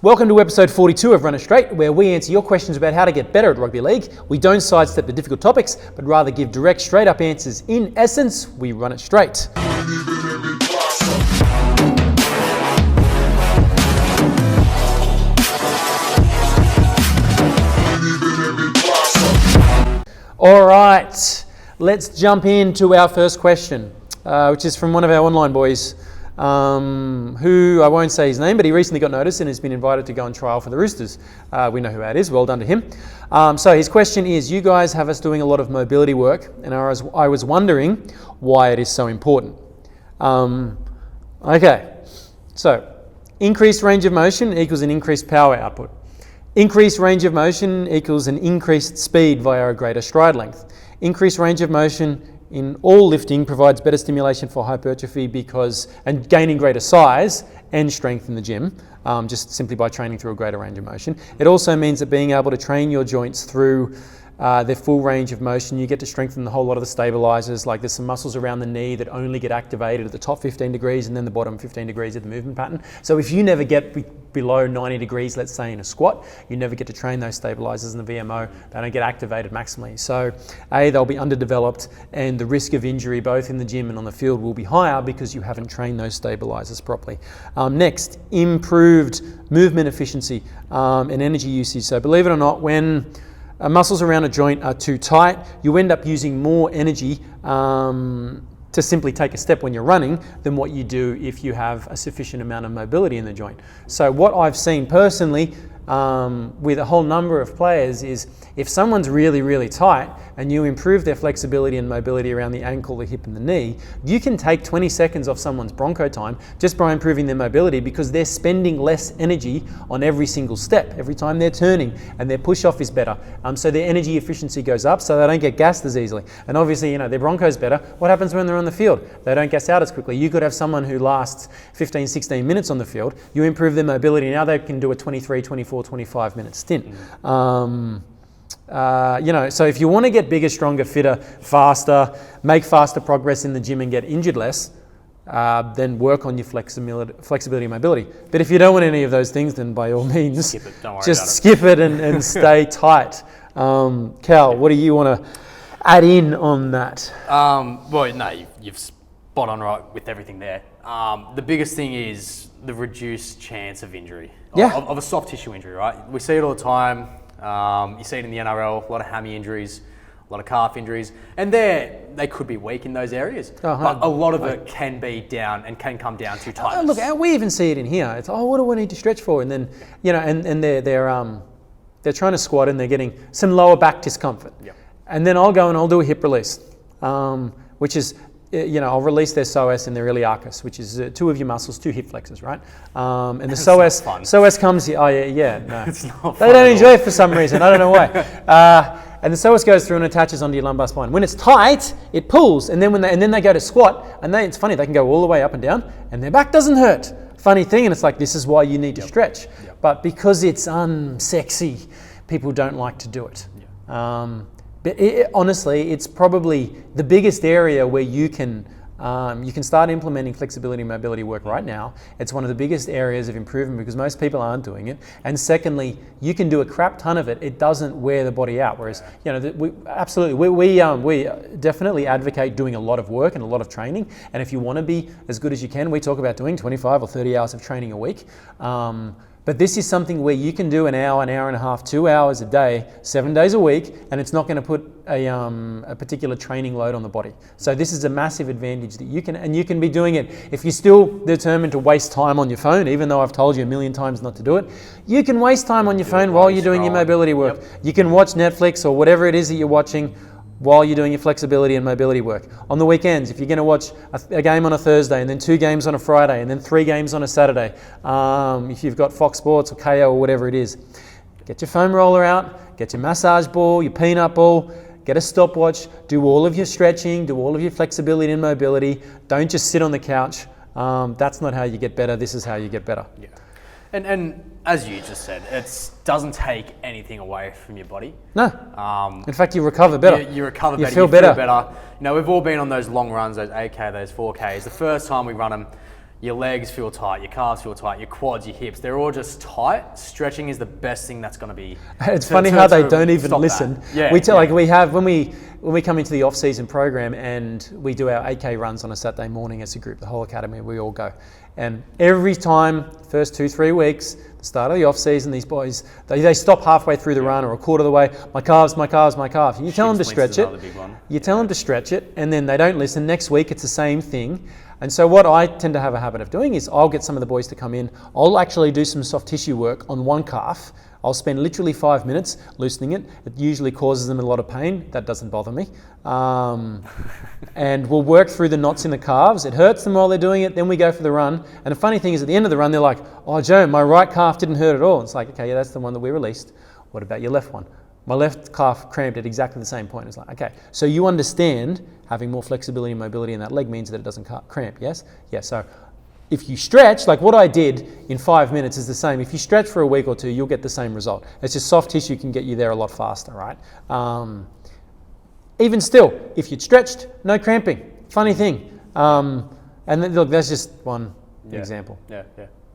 Welcome to episode 42 of Run It Straight, where we answer your questions about how to get better at rugby league. We don't sidestep the difficult topics, but rather give direct, straight up answers. In essence, we run it straight. All right, let's jump into our first question, which is from one of our online boys. Who I won't say his name, but he recently got notice and has been invited to go on trial for the Roosters. We know who that is. Well done to him. So his question is, you guys have us doing a lot of mobility work, and I was wondering why it is so important. Okay, so increased range of motion equals an increased power output. Increased range of motion equals an increased speed via a greater stride length. Increased range of motion in all lifting provides better stimulation for hypertrophy and gaining greater size and strength in the gym, just simply by training through a greater range of motion. It also means that being able to train your joints through their full range of motion, you get to strengthen the whole lot of the stabilizers. Like there's some muscles around the knee that only get activated at the top 15 degrees and then the bottom 15 degrees of the movement pattern. So if you never get below 90 degrees, let's say in a squat, you never get to train those stabilizers in the VMO. They don't get activated maximally. So they'll be underdeveloped, and the risk of injury both in the gym and on the field will be higher because you haven't trained those stabilizers properly. Next, improved movement efficiency and energy usage. So believe it or not, when muscles around a joint are too tight, you end up using more energy to simply take a step when you're running than what you do if you have a sufficient amount of mobility in the joint. So what I've seen personally with a whole number of players is if someone's really, really tight and you improve their flexibility and mobility around the ankle, the hip and the knee, you can take 20 seconds off someone's bronco time just by improving their mobility because they're spending less energy on every single step, every time they're turning, and their push off is better. So their energy efficiency goes up so they don't get gassed as easily. And obviously, their bronco's better. What happens when they're on the field? They don't gas out as quickly. You could have someone who lasts 15, 16 minutes on the field. You improve their mobility. Now they can do a 23, 24, 25 minute stint. So if you want to get bigger, stronger, fitter, faster, make faster progress in the gym and get injured less, then work on your flexibility and mobility. But if you don't want any of those things, then by all means, skip it. Don't worry just skip it and stay tight. Cal, what do you want to add in on that? You've spot on right with everything there. The biggest thing is the reduced chance of injury, of a soft tissue injury, right? We see it all the time. You see it in the NRL, a lot of hammy injuries, a lot of calf injuries, and they could be weak in those areas, but a lot of it can be down and can come down to tightness. Look, we even see it in here. It's, what do I need to stretch for? And then, and they're trying to squat and they're getting some lower back discomfort. Yep. And then I'll go and I'll do a hip release, which is, I'll release their psoas and their iliacus, which is two of your muscles, two hip flexors, right? And the psoas comes here. Oh yeah, no. It's not they don't enjoy it for some reason. I don't know why. And the psoas goes through and attaches onto your lumbar spine. When it's tight, it pulls, and then they go to squat, and it's funny, they can go all the way up and down, and their back doesn't hurt. Funny thing, and it's like, this is why you need to stretch. Yep. But because it's unsexy, people don't like to do it. Yep. But honestly, it's probably the biggest area where you can start implementing flexibility and mobility work right now. It's one of the biggest areas of improvement because most people aren't doing it. And secondly, you can do a crap ton of it. It doesn't wear the body out. Whereas, we definitely advocate doing a lot of work and a lot of training. And if you want to be as good as you can, we talk about doing 25 or 30 hours of training a week. But this is something where you can do an hour and a half, 2 hours a day, 7 days a week, and it's not going to put a particular training load on the body. So this is a massive advantage that you can be doing it. If you're still determined to waste time on your phone, even though I've told you a million times not to do it, you can waste time on your phone while you're doing your mobility work. Yep. You can watch Netflix or whatever it is that you're watching while you're doing your flexibility and mobility work. On the weekends, if you're going to watch a game on a Thursday and then 2 games on a Friday and then 3 games on a Saturday, if you've got Fox Sports or KO or whatever it is, get your foam roller out, get your massage ball, your peanut ball, get a stopwatch, do all of your stretching, do all of your flexibility and mobility. Don't just sit on the couch. That's not how you get better. This is how you get better. Yeah. And as you just said, it doesn't take anything away from your body. No. In fact, you recover better. You recover better. You feel better. We've all been on those long runs, those 8K, those 4Ks. The first time we run them, your legs feel tight, your calves feel tight, your quads, your hips, they're all just tight. Stretching is the best thing that's going to be. It's funny how they don't even listen. Yeah, like we have when we come into the off-season program and we do our 8K runs on a Saturday morning as a group, the whole academy, we all go. And every time, first 2-3 weeks, the start of the off-season, these boys, they stop halfway through the run or a quarter of the way, my calves, my calves, my calves. And you tell them to stretch it. You tell them to stretch it, and then they don't listen. Next week, it's the same thing. And so what I tend to have a habit of doing is I'll get some of the boys to come in. I'll actually do some soft tissue work on one calf. I'll spend literally 5 minutes loosening it. It usually causes them a lot of pain. That doesn't bother me. And we'll work through the knots in the calves. It hurts them while they're doing it. Then we go for the run. And the funny thing is at the end of the run, they're like, oh, Joe, my right calf didn't hurt at all. It's like, okay, yeah, that's the one that we released. What about your left one? My left calf cramped at exactly the same point. It's like, okay, so you understand having more flexibility and mobility in that leg means that it doesn't cramp, yes? Yeah, so if you stretch, like what I did in 5 minutes is the same. If you stretch for a week or two, you'll get the same result. It's just soft tissue can get you there a lot faster, right? Even still, if you'd stretched, no cramping. Funny thing. And then, look, that's just one example. Yeah.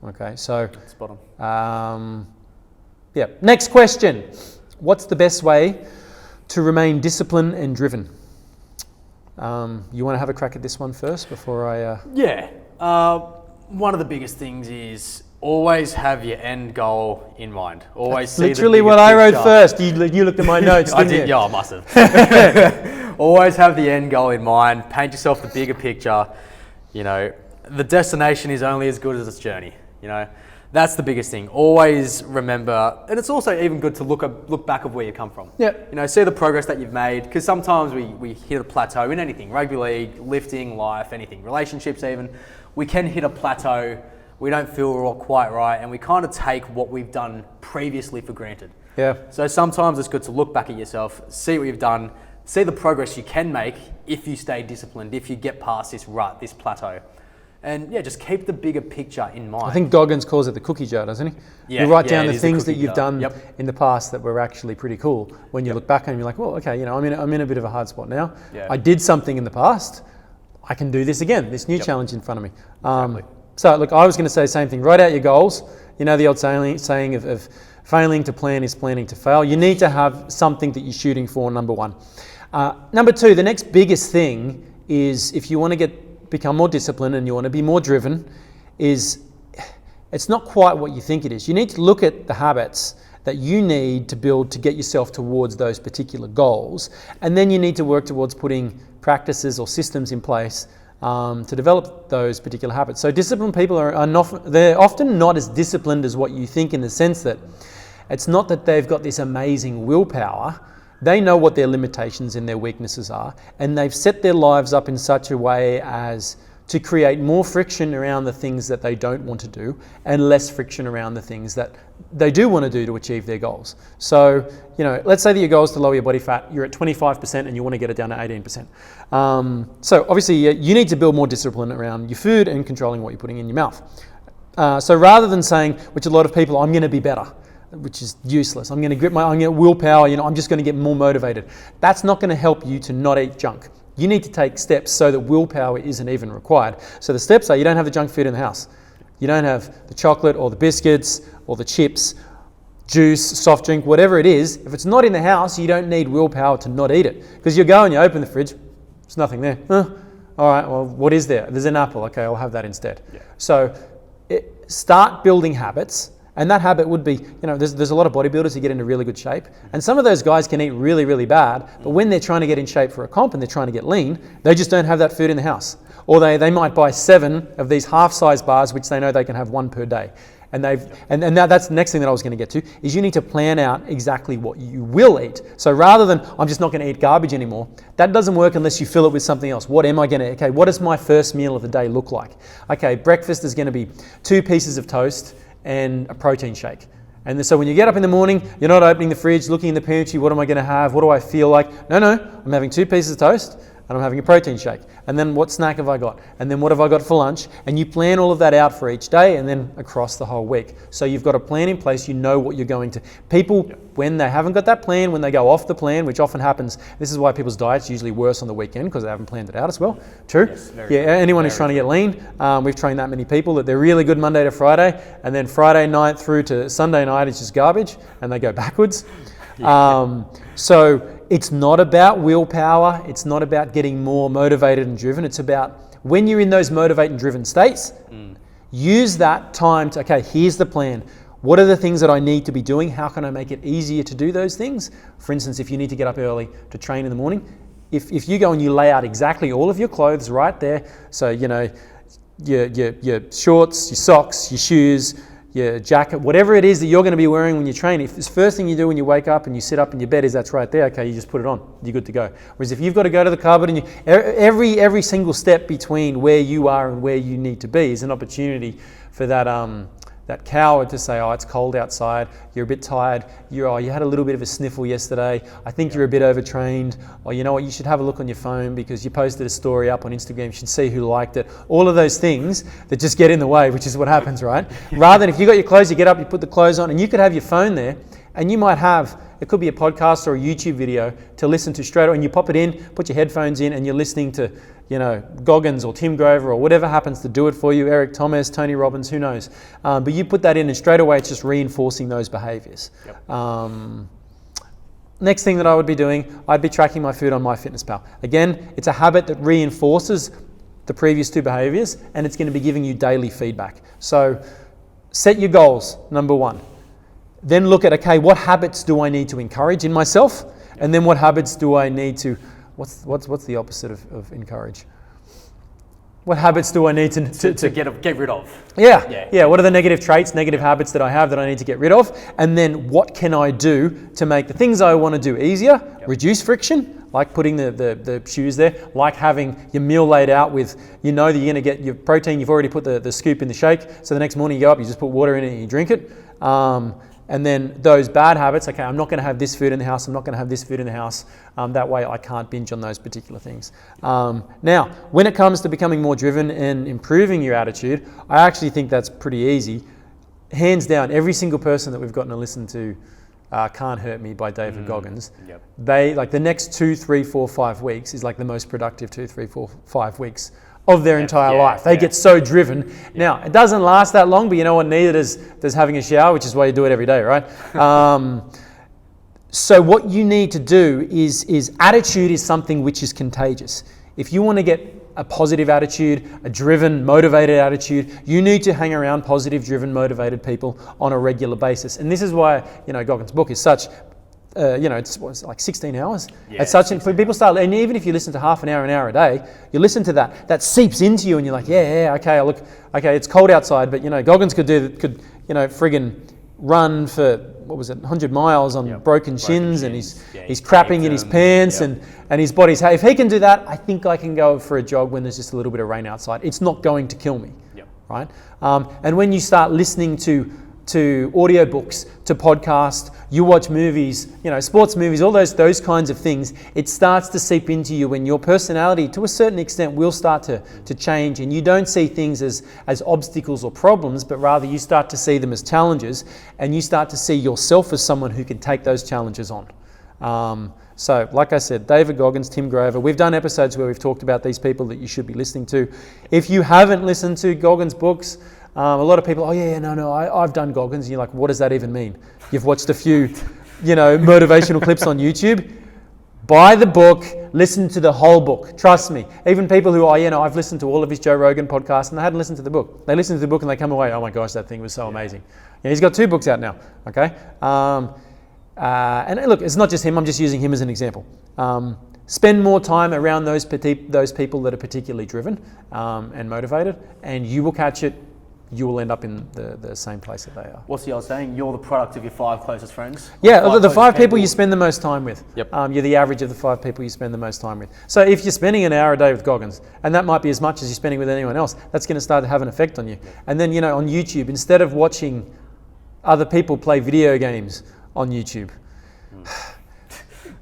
Okay, so. Spot on. Yeah, next question. What's the best way to remain disciplined and driven? You want to have a crack at this one first before I... Yeah. One of the biggest things is always have your end goal in mind. Always see literally what I wrote first. You looked at my notes, didn't you? Yeah, I must have. Always have the end goal in mind. Paint yourself the bigger picture. You know, the destination is only as good as its journey. You know, that's the biggest thing. Always remember, and it's also even good to look back of where you come from. Yeah. You know, see the progress that you've made, because sometimes we hit a plateau in anything, rugby league, lifting, life, anything, relationships even. We can hit a plateau. We don't feel we're all quite right, and we kind of take what we've done previously for granted. Yeah. So sometimes it's good to look back at yourself, see what you've done, see the progress you can make if you stay disciplined, if you get past this rut, this plateau. And yeah, just keep the bigger picture in mind. I think Goggins calls it the cookie jar, doesn't he? Yeah, you write down the things that you've jar. done in the past that were actually pretty cool. When you look back and you're like, well, okay, you know, I'm in a bit of a hard spot now. Yeah. I did something in the past. I can do this again. This new challenge in front of me. Exactly. So look, I was going to say the same thing. Write out your goals. You know the old saying of failing to plan is planning to fail. You need to have something that you're shooting for, number one. Number two, the next biggest thing is if you want to become more disciplined and you want to be more driven, is it's not quite what you think it is. You need to look at the habits that you need to build to get yourself towards those particular goals, and then you need to work towards putting practices or systems in place to develop those particular habits. So disciplined people they're often not as disciplined as what you think, in the sense that it's not that they've got this amazing willpower. They know what their limitations and their weaknesses are, and they've set their lives up in such a way as to create more friction around the things that they don't want to do and less friction around the things that they do want to do to achieve their goals. So, you know, let's say that your goal is to lower your body fat, you're at 25% and you want to get it down to 18%. So obviously you need to build more discipline around your food and controlling what you're putting in your mouth. So rather than saying, which a lot of people, I'm going to be better, which is useless. I'm going to get willpower, you know, I'm just going to get more motivated. That's not going to help you to not eat junk. You need to take steps so that willpower isn't even required. So the steps are, you don't have the junk food in the house. You don't have the chocolate or the biscuits or the chips, juice, soft drink, whatever it is. If it's not in the house, you don't need willpower to not eat it. Because you go and you open the fridge, there's nothing there. All right, well, what is there? There's an apple. Okay, I'll have that instead. Yeah. So start building habits. And that habit would be, you know, there's a lot of bodybuilders who get into really good shape. And some of those guys can eat really, really bad. But when they're trying to get in shape for a comp and they're trying to get lean, they just don't have that food in the house. Or they might buy 7 of these half-size bars, which they know they can have 1 per day. And that's the next thing that I was going to get to, is you need to plan out exactly what you will eat. So rather than, I'm just not going to eat garbage anymore, that doesn't work unless you fill it with something else. What am I going to, okay, what does my first meal of the day look like? Okay, breakfast is going to be 2 pieces of toast and a protein shake. And so when you get up in the morning, you're not opening the fridge, looking in the pantry, what am I going to have? What do I feel like? No, I'm having 2 pieces of toast, and I'm having a protein shake. And then what snack have I got? And then what have I got for lunch? And you plan all of that out for each day and then across the whole week. So you've got a plan in place, you know what you're going to. People, when they haven't got that plan, when they go off the plan, which often happens, this is why people's diet's usually worse on the weekend because they haven't planned it out as well. True? Yes, Anyone who's trying to get lean, we've trained that many people that they're really good Monday to Friday, and then Friday night through to Sunday night is just garbage, and they go backwards. So it's not about willpower, it's not about getting more motivated and driven, it's about when you're in those motivated and driven states, use that time to, okay, here's the plan. What are the things that I need to be doing? How can I make it easier to do those things? For instance, if you need to get up early to train in the morning, if you go and you lay out exactly all of your clothes right there, so you know, your shorts, your socks, your shoes, your jacket, whatever it is that you're going to be wearing when you train, if the first thing you do when you wake up and you sit up in your bed is that's right there, okay, you just put it on, you're good to go. Whereas if you've got to go to the cupboard and every single step between where you are and where you need to be is an opportunity for that coward to say, oh, it's cold outside, you're a bit tired, you had a little bit of a sniffle yesterday, I think you're a bit overtrained, or you know what, you should have a look on your phone because you posted a story up on Instagram, you should see who liked it. All of those things that just get in the way, which is what happens, right? Rather than if you got your clothes, you get up, you put the clothes on, and you could have your phone there, and you might have, it could be a podcast or a YouTube video to listen to straight away, and you pop it in, put your headphones in, and you're listening to, you know, Goggins or Tim Grover or whatever happens to do it for you, Eric Thomas, Tony Robbins, who knows. But you put that in and straight away it's just reinforcing those behaviors. Next thing that I would be doing, I'd be tracking my food on MyFitnessPal. Again, it's a habit that reinforces the previous two behaviors and it's going to be giving you daily feedback. So set your goals, number one. Then look at, okay, what habits do I need to encourage in myself? And then what habits do I need to, what's the opposite of encourage? What habits do I need to get rid of? Yeah. What are the negative traits, negative habits that I have that I need to get rid of? And then what can I do to make the things I want to do easier, reduce friction, like putting the shoes there, like having your meal laid out with, you know that you're going to get your protein, you've already put the scoop in the shake, so the next morning you go up, you just put water in it and you drink it. And then those bad habits, okay, I'm not going to have this food in the house, I'm not going to have this food in the house. That way I can't binge on those particular things. Now, when it comes to becoming more driven and improving your attitude, I actually think that's pretty easy. Hands down, every single person that we've gotten to listen to Can't Hurt Me by David Goggins, they, like the next 2, 3, 4, 5 weeks is like the most productive 2, 3, 4, 5 weeks of their entire life. They get so driven. Now, it doesn't last that long, but you know what, neither does having a shower, which is why you do it every day, right? So what you need to do is attitude is something which is contagious. If you want to get a positive attitude, a driven, motivated attitude, you need to hang around positive, driven, motivated people on a regular basis. And this is why, you know, Goggins' book is such, it's like 16 hours. It's such, and people start, and even if you listen to half an hour a day, you listen to that seeps into you, and you're like, okay, it's cold outside, but you know, Goggins could friggin' run for 100 miles on broken shins, and he's crapping in his pants, and his body's. If he can do that, I think I can go for a jog when there's just a little bit of rain outside. It's not going to kill me, right? And when you start listening to audiobooks, to podcasts, you watch movies, sports movies, all those kinds of things, it starts to seep into you, and your personality to a certain extent will start to change, and you don't see things as obstacles or problems, but rather you start to see them as challenges, and you start to see yourself as someone who can take those challenges on. So, like I said, David Goggins, Tim Grover, we've done episodes where we've talked about these people that you should be listening to. If you haven't listened to Goggins' books, a lot of people, I've done Goggins. And you're like, what does that even mean? You've watched a few, motivational clips on YouTube. Buy the book, listen to the whole book. Trust me. Even people who, I've listened to all of his Joe Rogan podcasts and they hadn't listened to the book. They listen to the book and they come away, oh my gosh, that thing was so amazing. Yeah, he's got 2 books out now, okay? And look, it's not just him, I'm just using him as an example. Spend more time around those people that are particularly driven and motivated, and you will catch it. You will end up in the same place that they are. What's the old saying? You're the product of your 5 closest friends? Yeah, the 5 people you spend the most time with. Yep. You're the average of the 5 people you spend the most time with. So if you're spending an hour a day with Goggins, and that might be as much as you're spending with anyone else, that's going to start to have an effect on you. And then, on YouTube, instead of watching other people play video games on YouTube,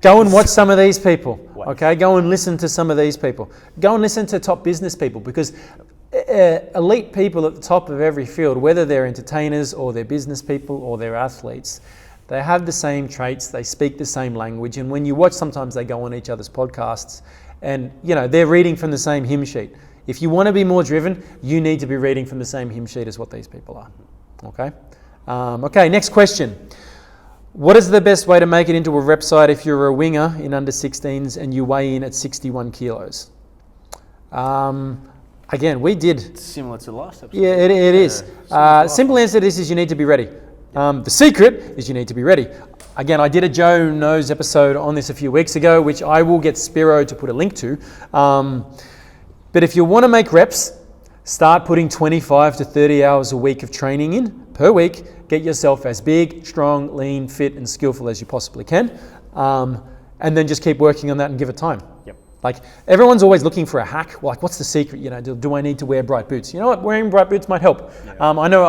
go and watch some of these people. Ways. Okay, go and listen to some of these people. Go and listen to top business people, because elite people at the top of every field, whether they're entertainers or they're business people or they're athletes, they have the same traits, they speak the same language, and when you watch, sometimes they go on each other's podcasts and, you know, they're reading from the same hymn sheet. If you want to be more driven, you need to be reading from the same hymn sheet as what these people are. Okay? Okay, next question. What is the best way to make it into a rep side if you're a winger in under 16s and you weigh in at 61 kilos? Again, we did. It's similar to the last episode. Yeah, it is. Simple answer to this is you need to be ready. The secret is you need to be ready. Again, I did a Joe Knows episode on this a few weeks ago, which I will get Spiro to put a link to. But if you want to make reps, start putting 25 to 30 hours a week of training in per week. Get yourself as big, strong, lean, fit, and skillful as you possibly can. And then just keep working on that and give it time. Yep. Like, everyone's always looking for a hack. Like, what's the secret? You know, do I need to wear bright boots? You know what? Wearing bright boots might help. Yeah. I know.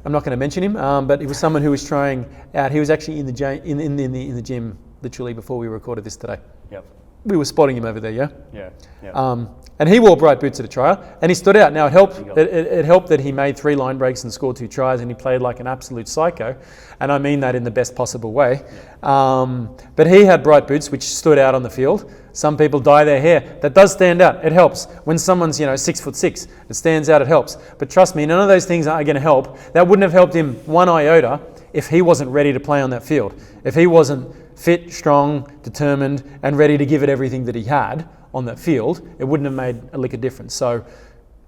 I'm not going to mention him, but he was someone who was trying out. He was actually in the gym literally before we recorded this today. Yep. We were spotting him over there. Yeah. Yeah. And he wore bright boots at a trial, and he stood out. Now, it helped. It helped that he made 3 line breaks and scored 2 tries, and he played like an absolute psycho, and I mean that in the best possible way. Yeah. But he had bright boots, which stood out on the field. Some people dye their hair. That does stand out. It helps. When someone's 6'6", it stands out. It helps. But trust me, none of those things are going to help. That wouldn't have helped him one iota if he wasn't ready to play on that field. If he wasn't fit, strong, determined, and ready to give it everything that he had on that field, it wouldn't have made a lick of difference. So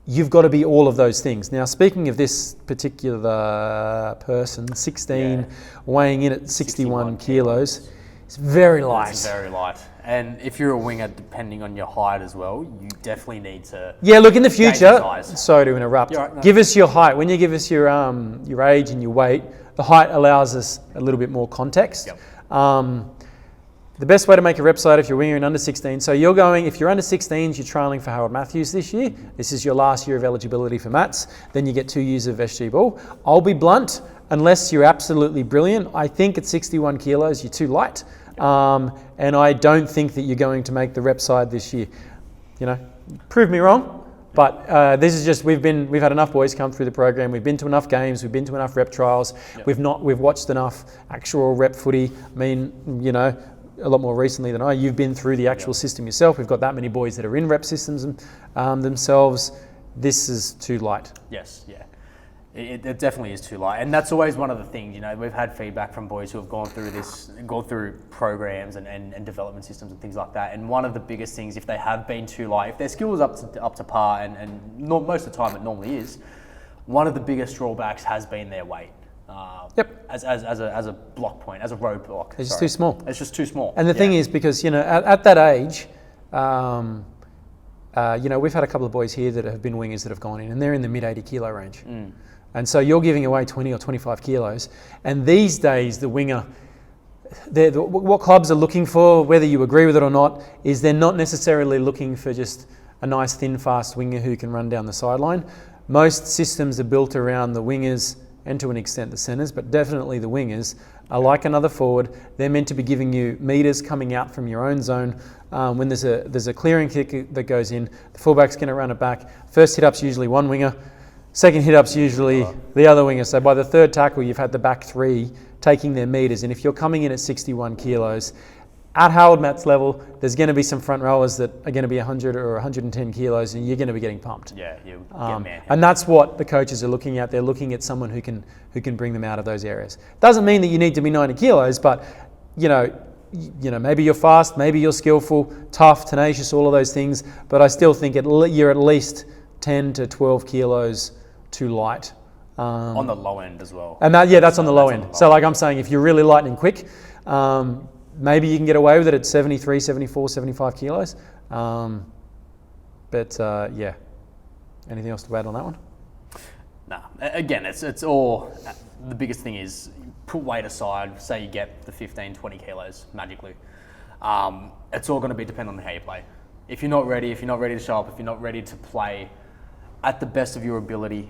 you've got to be all of those things. Now, speaking of this particular person, 16, weighing in at 61 kilos, it's very light. It's very light. And if you're a winger, depending on your height as well, you definitely need to... Yeah, look, in the future, sorry to interrupt, right, no. Give us your height. When you give us your age and your weight, the height allows us a little bit more context. Yep. The best way to make a rep side if you're a winger in under 16, so you're going, if you're under 16s, you're trialling for Harold Matthews this year. This is your last year of eligibility for Mats. Then you get 2 years of SG ball. I'll be blunt, unless you're absolutely brilliant, I think at 61 kilos, you're too light. And I don't think that you're going to make the rep side this year. You know, prove me wrong, but this is just, we've had enough boys come through the program. We've been to enough games. We've been to enough rep trials. Yep. We've watched enough actual rep footy. I mean, you know, a lot more recently than you've been through the actual system yourself. We've got that many boys that are in rep systems themselves. This is too light. Yes, yeah. It definitely is too light. And that's always one of the things, we've had feedback from boys who have gone through programs and development systems and things like that. And one of the biggest things, if they have been too light, if their skill is up to par, and most of the time it normally is, one of the biggest drawbacks has been their weight. Yep. As a block point, as a roadblock. It's just too small. It's just too small. And the thing is, because at that age, we've had a couple of boys here that have been wingers that have gone in, and they're in the mid 80 kilo range. And so you're giving away 20 or 25 kilos. And these days, the winger, what clubs are looking for, whether you agree with it or not, is they're not necessarily looking for just a nice, thin, fast winger who can run down the sideline. Most systems are built around the wingers and to an extent the centres, but definitely the wingers are like another forward. They're meant to be giving you metres coming out from your own zone. When there's a clearing kick that goes in, the fullback's going to run it back. First hit-up's usually one winger. Second hit-up's usually the other winger. So by the third tackle, you've had the back 3 taking their metres. And if you're coming in at 61 kilos, at Harold Matt's level, there's going to be some front rowers that are going to be 100 or 110 kilos, and you're going to be getting pumped. Yeah, you get man. And that's what the coaches are looking at. They're looking at someone who can bring them out of those areas. Doesn't mean that you need to be 90 kilos, but maybe you're fast, maybe you're skillful, tough, tenacious, all of those things. But I still think you're at least 10 to 12 kilos too light. On the low end as well. And that's on the low end. So like I'm saying, if you're really light and quick, maybe you can get away with it at 73, 74, 75 kilos. Anything else to add on that one? Nah, again, it's all, the biggest thing is put weight aside, say you get the 15, 20 kilos magically. It's all going to be dependent on how you play. If you're not ready to show up, if you're not ready to play at the best of your ability,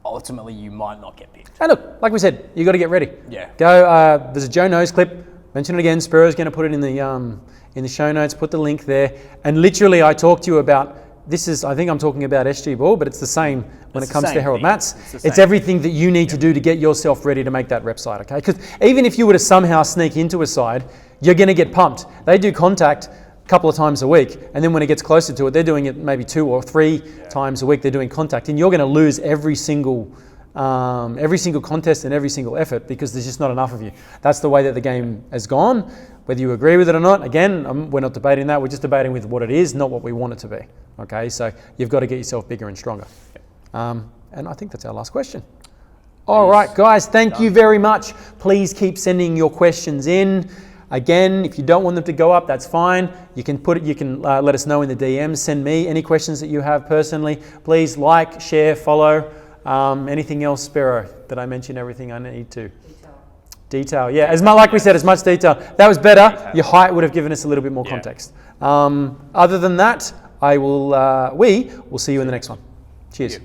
ultimately you might not get picked. And look, like we said, you got to get ready. Yeah. Go. There's a Joe Knows clip mention it again. Spiro's going to put it in the show notes. Put the link there. And literally, I talked to you about this. I think I'm talking about SG Ball, but it's the same when it comes to Herald Mats. It's everything that you need to do to get yourself ready to make that rep side. Okay, because even if you were to somehow sneak into a side, you're going to get pumped. They do contact a couple of times a week, and then when it gets closer to it, they're doing it maybe 2 or 3 times a week. They're doing contact, and you're going to lose every single contest and every single effort because there's just not enough of you. That's the way that the game has gone. Whether you agree with it or not, again, we're not debating that. We're just debating with what it is, not what we want it to be. Okay, so you've got to get yourself bigger and stronger. And I think that's our last question. All right, guys, thank you very much. Please keep sending your questions in. Again, if you don't want them to go up, that's fine. You can let us know in the DMs. Send me any questions that you have personally. Please like, share, follow. Anything else, Spiro? Did I mention everything I need to? Detail, yeah. Like we said, as much detail. That was better. Your height would have given us a little bit more context. Other than that, we will see you in the next one. Cheers.